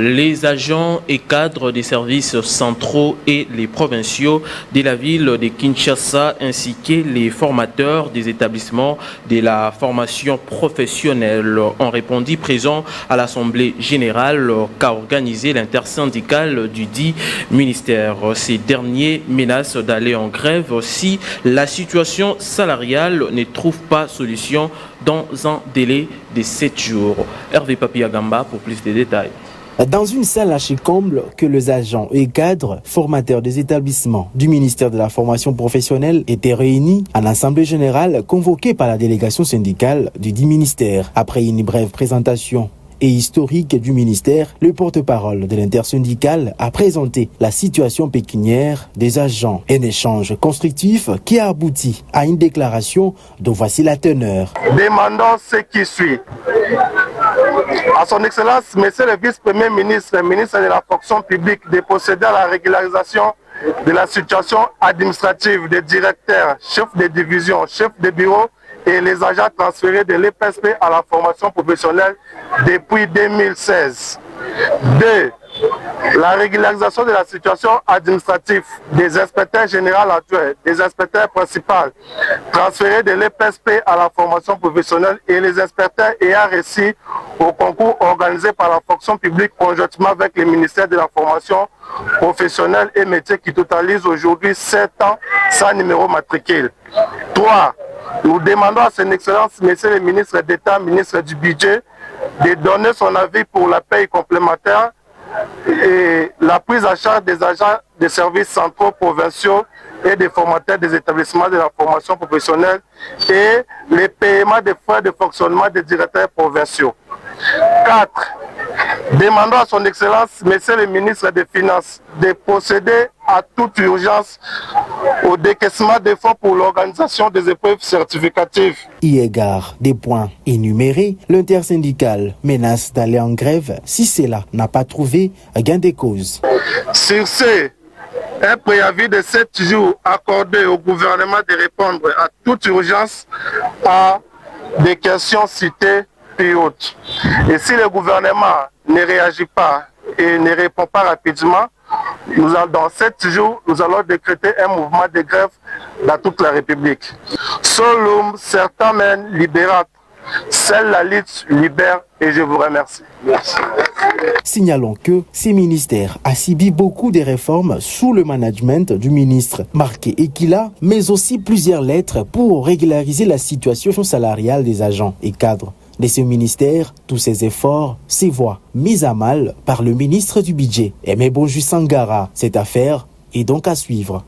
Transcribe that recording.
Les agents et cadres des services centraux et les provinciaux de la ville de Kinshasa ainsi que les formateurs des établissements de la formation professionnelle ont répondu présents à l'Assemblée générale qu'a organisé l'intersyndicale du dit ministère. Ces derniers menacent d'aller en grève si la situation salariale ne trouve pas solution dans un délai de 7 jours. Hervé Papiagamba pour plus de détails. Dans une salle archi-comble que les agents et cadres formateurs des établissements du ministère de la formation professionnelle étaient réunis en assemblée générale convoquée par la délégation syndicale du dit ministère. Après une brève présentation et historique du ministère, le porte-parole de l'intersyndicale a présenté la situation pécuniaire des agents. Un échange constructif qui a abouti à une déclaration dont voici la teneur. Demandons ce qui suit. À son Excellence, Monsieur le Vice-Premier ministre, ministre de la fonction publique, de procéder à la régularisation de la situation administrative des directeurs, chefs de division, chefs de bureau et les agents transférés de l'EPSP à la formation professionnelle depuis 2016. 2. La régularisation de la situation administrative des inspecteurs généraux adjoints, des inspecteurs principaux transférés de l'EPSP à la formation professionnelle et les inspecteurs ayant réussi au concours organisé par la fonction publique conjointement avec le ministère de la formation professionnelle et métiers qui totalise aujourd'hui 7 ans sans numéro matricule. 3. Nous demandons à son Excellence, Monsieur le ministre d'État, ministre du Budget, de donner son avis pour la paie complémentaire et la prise en charge des agents des services centraux provinciaux et des formateurs des établissements de la formation professionnelle et les paiements des frais de fonctionnement des directeurs provinciaux. 4. Demandons à son Excellence, Monsieur le ministre des Finances, de procéder à toute urgence au décaissement des fonds pour l'organisation des épreuves certificatives. Y égard des points énumérés, l'intersyndicale menace d'aller en grève si cela n'a pas trouvé gain de cause. Sur ce, un préavis de 7 jours accordé au gouvernement de répondre à toute urgence à des questions citées plus hautes. Et si le gouvernement ne réagit pas et ne répond pas rapidement, dans 7 jours, nous allons décréter un mouvement de grève dans toute la République. Solum, certains mènent libérat, seule la lutte libère et je vous remercie. Merci. Signalons que ce ministère a subi beaucoup de réformes sous le management du ministre Marqué Ekila, mais aussi plusieurs lettres pour régulariser la situation salariale des agents et cadres de ce ministère. Tous ces efforts se voient mis à mal par le ministre du Budget, Aimé Bonju Sangara. Cette affaire est donc à suivre.